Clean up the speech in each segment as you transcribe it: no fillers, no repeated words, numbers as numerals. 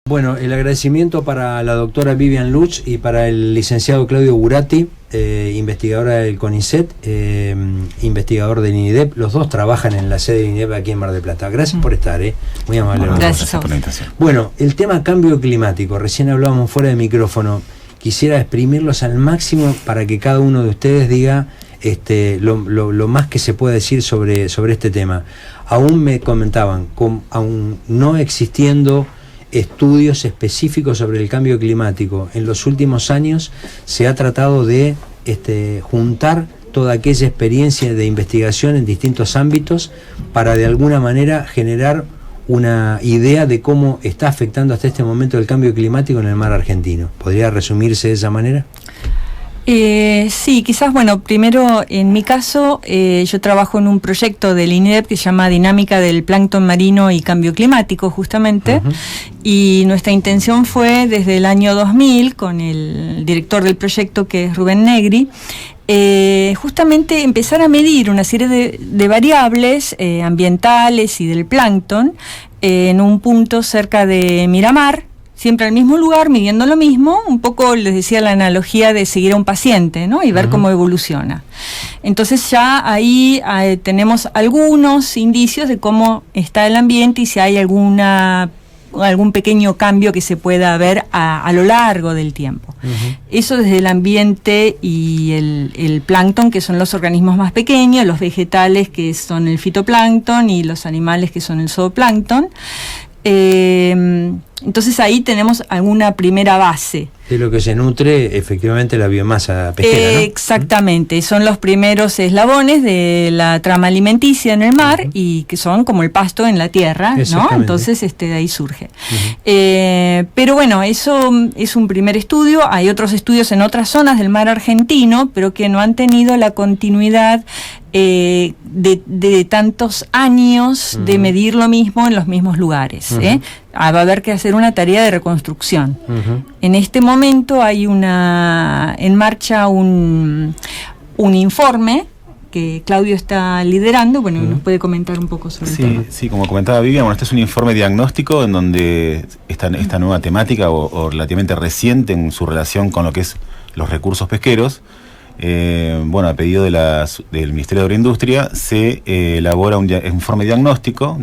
Bueno, el agradecimiento para la doctora Vivian Lutz y para el licenciado Claudio Buratti, investigadora del CONICET, investigador del INIDEP. Los dos trabajan en la sede del INIDEP aquí en Mar del Plata. Gracias por estar, muy amable. Bueno, gracias por la invitación. Bueno, el tema cambio climático, recién hablábamos fuera de micrófono. Quisiera exprimirlos al máximo para que cada uno de ustedes diga lo más que se pueda decir sobre este tema. Aún me comentaban, aún no existiendo estudios específicos sobre el cambio climático, en los últimos años se ha tratado de juntar toda aquella experiencia de investigación en distintos ámbitos para de alguna manera generar una idea de cómo está afectando hasta este momento el cambio climático en el mar argentino. ¿Podría resumirse de esa manera? Sí, quizás, bueno, primero en mi caso yo trabajo en un proyecto del INIDEP que se llama Dinámica del Plancton Marino y Cambio Climático, justamente, y nuestra intención fue desde el año 2000, con el director del proyecto que es Rubén Negri, justamente empezar a medir una serie de variables ambientales y del plancton en un punto cerca de Miramar, siempre al mismo lugar, midiendo lo mismo. Un poco les decía la analogía de seguir a un paciente, ¿no? Y ver cómo evoluciona. Entonces ya ahí tenemos algunos indicios de cómo está el ambiente y si hay algún pequeño cambio que se pueda ver a lo largo del tiempo. Eso desde el ambiente y el plancton, que son los organismos más pequeños, los vegetales, que son el fitoplancton, y los animales, que son el zooplancton. Entonces ahí tenemos alguna primera base. De lo que se nutre efectivamente la biomasa pesquera, ¿no? Exactamente, son los primeros eslabones de la trama alimenticia en el mar y que son como el pasto en la tierra, ¿no? Entonces de ahí surge. Pero bueno, eso es un primer estudio. Hay otros estudios en otras zonas del mar argentino, pero que no han tenido la continuidad de tantos años de medir lo mismo en los mismos lugares. Va a haber que hacer una tarea de reconstrucción. En este momento hay en marcha un informe que Claudio está liderando. Bueno, nos puede comentar un poco sobre el tema. Sí, como comentaba Vivian, bueno, este es un informe diagnóstico en donde esta nueva temática o relativamente reciente en su relación con lo que es los recursos pesqueros, a pedido del Ministerio de Agroindustria, se elabora un informe diagnóstico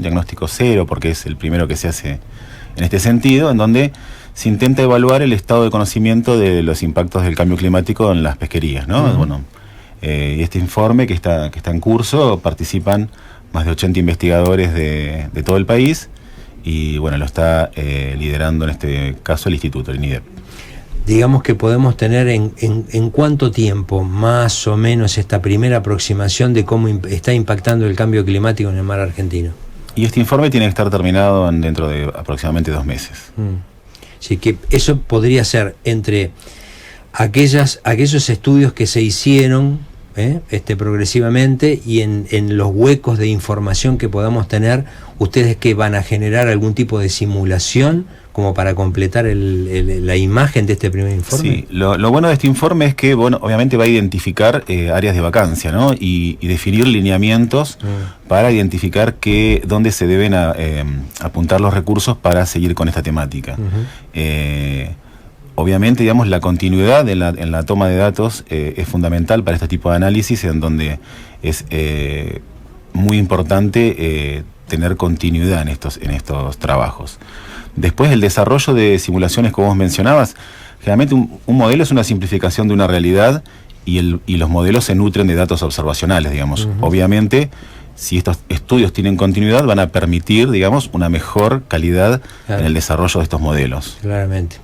cero, porque es el primero que se hace en este sentido, en donde se intenta evaluar el estado de conocimiento de los impactos del cambio climático en las pesquerías, ¿no? Y este informe que está en curso, participan más de 80 investigadores de todo el país, y bueno, lo está liderando en este caso el Instituto, el INIDEP. Digamos que podemos tener en cuánto tiempo más o menos esta primera aproximación de cómo está impactando el cambio climático en el mar argentino. Y este informe tiene que estar terminado dentro de aproximadamente 2 meses. Sí, que eso podría ser entre aquellos estudios que se hicieron progresivamente, y en los huecos de información que podamos tener, ustedes que van a generar algún tipo de simulación como para completar la imagen de este primer informe. Sí, lo bueno de este informe es que, bueno, obviamente va a identificar áreas de vacancia, ¿no? Y definir lineamientos para identificar dónde se deben apuntar los recursos para seguir con esta temática. Obviamente, digamos, la continuidad en la toma de datos es fundamental para este tipo de análisis, en donde es muy importante tener continuidad en estos trabajos. Después, el desarrollo de simulaciones, como vos mencionabas, generalmente un modelo es una simplificación de una realidad, y los modelos se nutren de datos observacionales, digamos. Obviamente, si estos estudios tienen continuidad, van a permitir, digamos, una mejor calidad en el desarrollo de estos modelos. Claramente.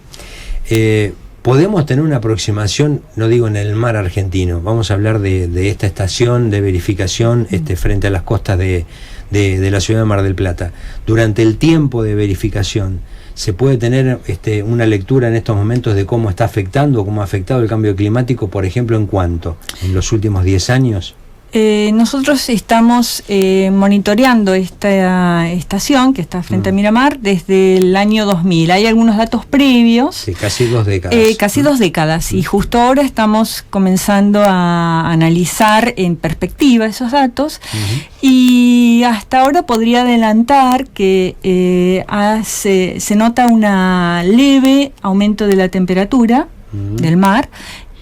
Podemos tener una aproximación, no digo en el mar argentino, vamos a hablar de esta estación de verificación frente a las costas de la ciudad de Mar del Plata. Durante el tiempo de verificación, ¿se puede tener una lectura en estos momentos de cómo está afectando, cómo ha afectado el cambio climático, por ejemplo, en cuánto? ¿En los últimos 10 años? Nosotros estamos monitoreando esta estación que está frente a Miramar desde el año 2000. Hay algunos datos previos. Sí, casi 2 décadas. Casi 2 décadas. Y justo ahora estamos comenzando a analizar en perspectiva esos datos. Y hasta ahora podría adelantar que se nota una leve aumento de la temperatura del mar.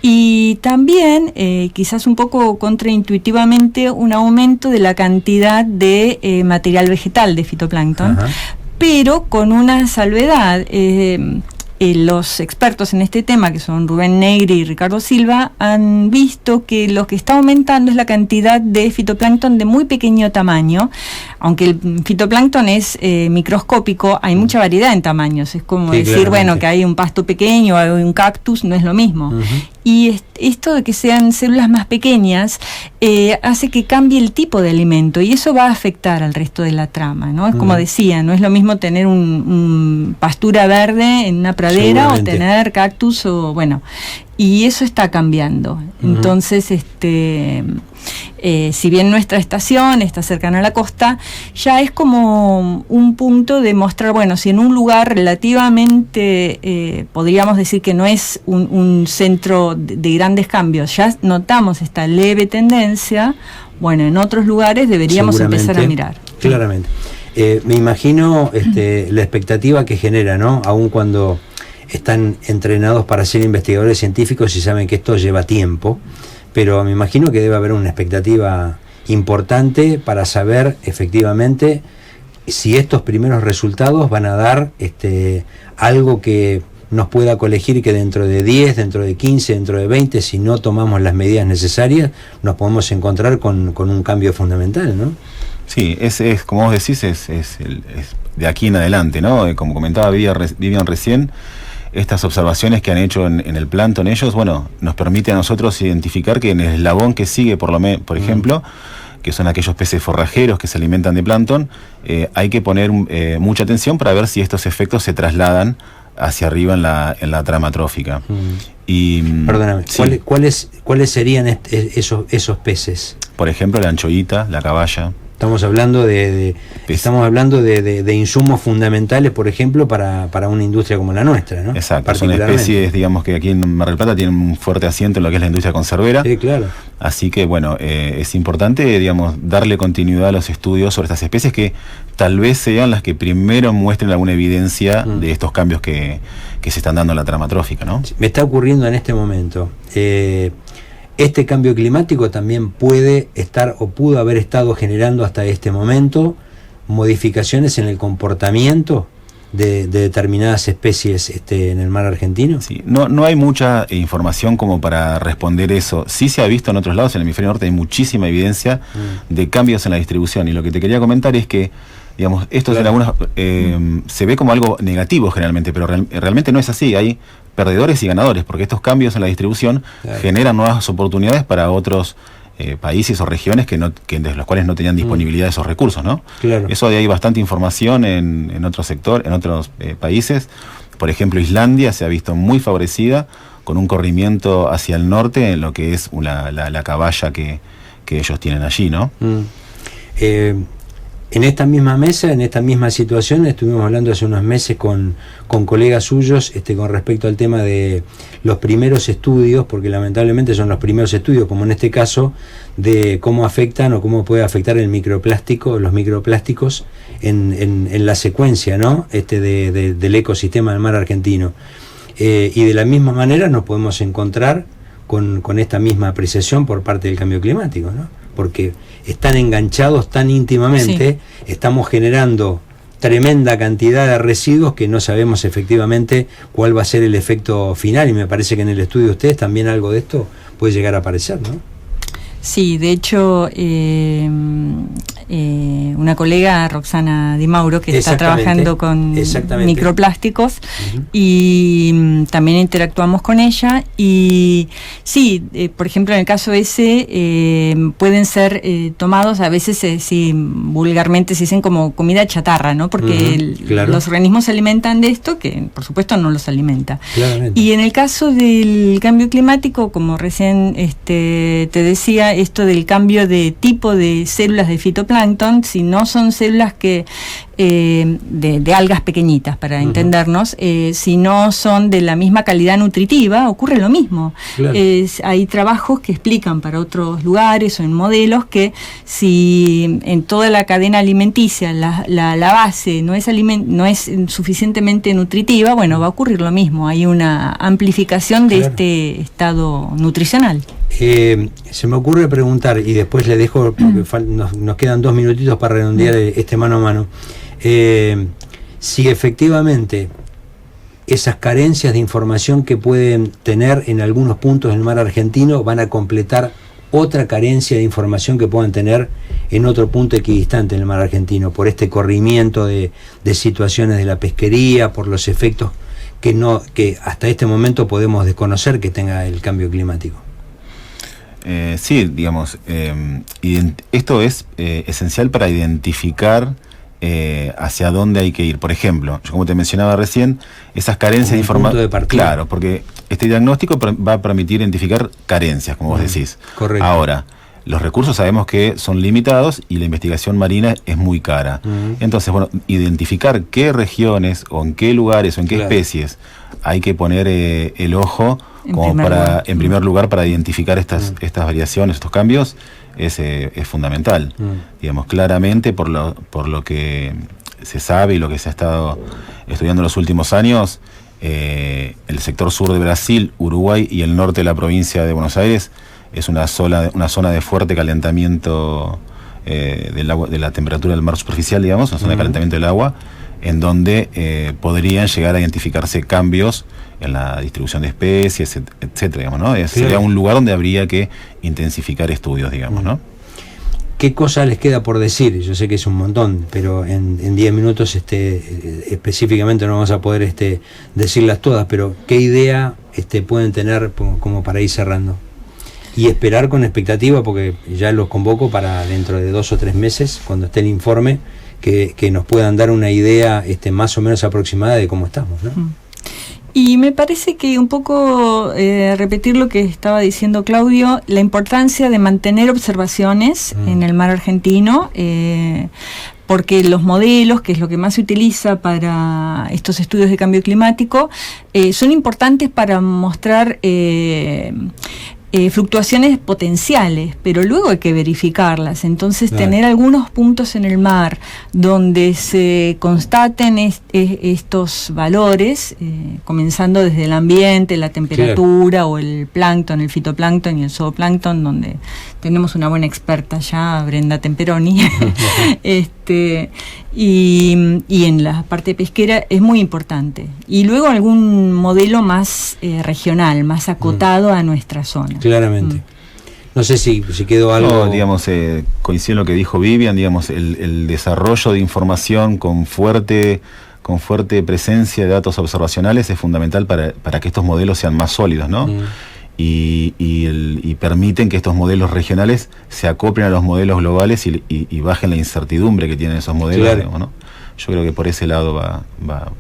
Y también, quizás un poco contraintuitivamente, un aumento de la cantidad de material vegetal de fitoplancton, pero con una salvedad. Los expertos en este tema, que son Rubén Negri y Ricardo Silva, han visto que lo que está aumentando es la cantidad de fitoplancton de muy pequeño tamaño. Aunque el fitoplancton es microscópico, hay mucha variedad en tamaños. Es como decir, claramente, bueno, que hay un pasto pequeño, hay un cactus, no es lo mismo. Y esto de que sean células más pequeñas hace que cambie el tipo de alimento, y eso va a afectar al resto de la trama, ¿no? Es como decía, no es lo mismo tener un pastura verde en una pradera o tener cactus, o bueno, y eso está cambiando. Entonces, si bien nuestra estación está cercana a la costa, ya es como un punto de mostrar, bueno, si en un lugar relativamente, podríamos decir que no es un centro de grandes cambios, ya notamos esta leve tendencia, bueno, en otros lugares deberíamos empezar a mirar. Claramente. Me imagino la expectativa que genera, ¿no? Aun cuando están entrenados para ser investigadores científicos y saben que esto lleva tiempo, pero me imagino que debe haber una expectativa importante para saber efectivamente si estos primeros resultados van a dar algo que nos pueda colegir, que dentro de 10, dentro de 15, dentro de 20, si no tomamos las medidas necesarias, nos podemos encontrar con un cambio fundamental, ¿no? Sí, es como vos decís, es de aquí en adelante, ¿no? Como comentaba Vivian recién, estas observaciones que han hecho en el plancton ellos, bueno, nos permite a nosotros identificar que en el eslabón que sigue, por ejemplo, que son aquellos peces forrajeros que se alimentan de plancton, hay que poner mucha atención para ver si estos efectos se trasladan hacia arriba en la trama trófica. Y, perdóname, sí. ¿Cuáles serían esos peces? Por ejemplo, la anchoita, la caballa. Estamos hablando de insumos fundamentales, por ejemplo, para una industria como la nuestra, ¿no? Exacto, son especies, digamos, que aquí en Mar del Plata tienen un fuerte asiento en lo que es la industria conservera. Sí, claro. Así que, bueno, es importante, digamos, darle continuidad a los estudios sobre estas especies que tal vez sean las que primero muestren alguna evidencia de estos cambios que se están dando en la trama trófica, ¿no? Me está ocurriendo en este momento. Este cambio climático también puede estar o pudo haber estado generando hasta este momento modificaciones en el comportamiento de determinadas especies en el mar argentino. Sí, no hay mucha información como para responder eso. Sí se ha visto en otros lados, en el hemisferio norte hay muchísima evidencia de cambios en la distribución, y lo que te quería comentar es que, digamos, esto en algunas se ve como algo negativo generalmente, pero realmente no es así. Hay perdedores y ganadores, porque estos cambios en la distribución generan nuevas oportunidades para otros países o regiones de los cuales no tenían disponibilidad de esos recursos, ¿no? Claro. Eso hay bastante información en otros países. Por ejemplo, Islandia se ha visto muy favorecida con un corrimiento hacia el norte en lo que es la caballa que ellos tienen allí, ¿no? En esta misma mesa, en esta misma situación, estuvimos hablando hace unos meses con colegas suyos con respecto al tema de los primeros estudios, porque lamentablemente son los primeros estudios, como en este caso, de cómo afectan o cómo puede afectar los microplásticos en la secuencia, ¿no? Del ecosistema del mar argentino. Y de la misma manera nos podemos encontrar con esta misma apreciación por parte del cambio climático, ¿no? Porque están enganchados tan íntimamente, estamos generando tremenda cantidad de residuos que no sabemos efectivamente cuál va a ser el efecto final, y me parece que en el estudio de ustedes también algo de esto puede llegar a aparecer, ¿no? Sí, de hecho, una colega, Roxana Di Mauro, que está trabajando con microplásticos, y también interactuamos con ella, y sí, por ejemplo, en el caso ese, pueden ser tomados, a veces vulgarmente se dicen como comida chatarra, ¿no? Porque los organismos se alimentan de esto, que por supuesto no los alimenta. Claramente. Y en el caso del cambio climático, como recién te decía, decía esto del cambio de tipo de células de fitoplancton, si no son células que de algas pequeñitas, para entendernos, si no son de la misma calidad nutritiva, ocurre lo mismo. Claro. Hay trabajos que explican para otros lugares o en modelos que si en toda la cadena alimenticia la base no es suficientemente nutritiva, bueno, va a ocurrir lo mismo. Hay una amplificación de este estado nutricional. Se me ocurre preguntar, y después le dejo, porque nos quedan 2 minutitos para redondear este mano a mano, si efectivamente esas carencias de información que pueden tener en algunos puntos del mar argentino van a completar otra carencia de información que puedan tener en otro punto equidistante en el mar argentino, por este corrimiento de situaciones de la pesquería, por los efectos que hasta este momento podemos desconocer que tenga el cambio climático. Sí, digamos, esto es esencial para identificar hacia dónde hay que ir. Por ejemplo, yo como te mencionaba recién, esas carencias de información. Claro, porque este diagnóstico va a permitir identificar carencias, como vos decís. Correcto. Ahora, los recursos sabemos que son limitados y la investigación marina es muy cara. Entonces, bueno, identificar qué regiones o en qué lugares o en qué especies hay que poner el ojo en primer lugar para identificar estas variaciones, estos cambios, es fundamental. Digamos, claramente por lo que se sabe y lo que se ha estado estudiando en los últimos años, el sector sur de Brasil, Uruguay y el norte de la provincia de Buenos Aires es una zona de fuerte calentamiento del agua, de la temperatura del mar superficial, digamos, una zona de calentamiento del agua, en donde podrían llegar a identificarse cambios en la distribución de especies, etcétera, digamos, ¿no? Sería un lugar donde habría que intensificar estudios, digamos, ¿no? ¿Qué cosa les queda por decir? Yo sé que es un montón, pero en 10 minutos específicamente no vamos a poder decirlas todas, pero ¿qué idea pueden tener como para ir cerrando? Y esperar con expectativa, porque ya los convoco para dentro de 2 o 3 meses, cuando esté el informe, que nos puedan dar una idea más o menos aproximada de cómo estamos, ¿no? Y me parece que un poco repetir lo que estaba diciendo Claudio, la importancia de mantener observaciones en el mar argentino, porque los modelos, que es lo que más se utiliza para estos estudios de cambio climático, son importantes para mostrar fluctuaciones potenciales, pero luego hay que verificarlas. Entonces, tener algunos puntos en el mar donde se constaten estos valores, comenzando desde el ambiente, la temperatura o el plancton, el fitoplancton y el zooplancton, donde tenemos una buena experta ya, Brenda Temperoni, y en la parte pesquera es muy importante. Y luego algún modelo más regional, más acotado a nuestra zona. Claramente. No sé si quedó algo. No, digamos, coincido en lo que dijo Vivian, digamos, el desarrollo de información con fuerte presencia de datos observacionales es fundamental para que estos modelos sean más sólidos, ¿no? Y permiten que estos modelos regionales se acoplen a los modelos globales y bajen la incertidumbre que tienen esos modelos, digamos, ¿no? Yo creo que por ese lado va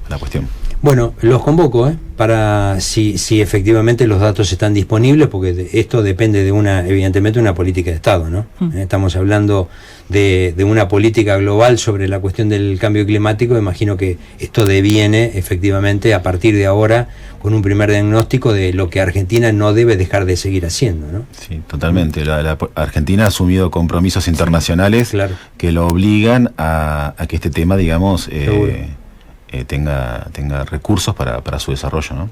la cuestión. Bueno, los convoco para si efectivamente los datos están disponibles, porque esto depende de evidentemente una política de Estado, ¿no? Estamos hablando de una política global sobre la cuestión del cambio climático. Imagino que esto deviene efectivamente a partir de ahora con un primer diagnóstico de lo que Argentina no debe dejar de seguir haciendo, ¿no? Sí, totalmente. La Argentina ha asumido compromisos internacionales que lo obligan a que este tema, digamos, tenga recursos para su desarrollo, ¿no?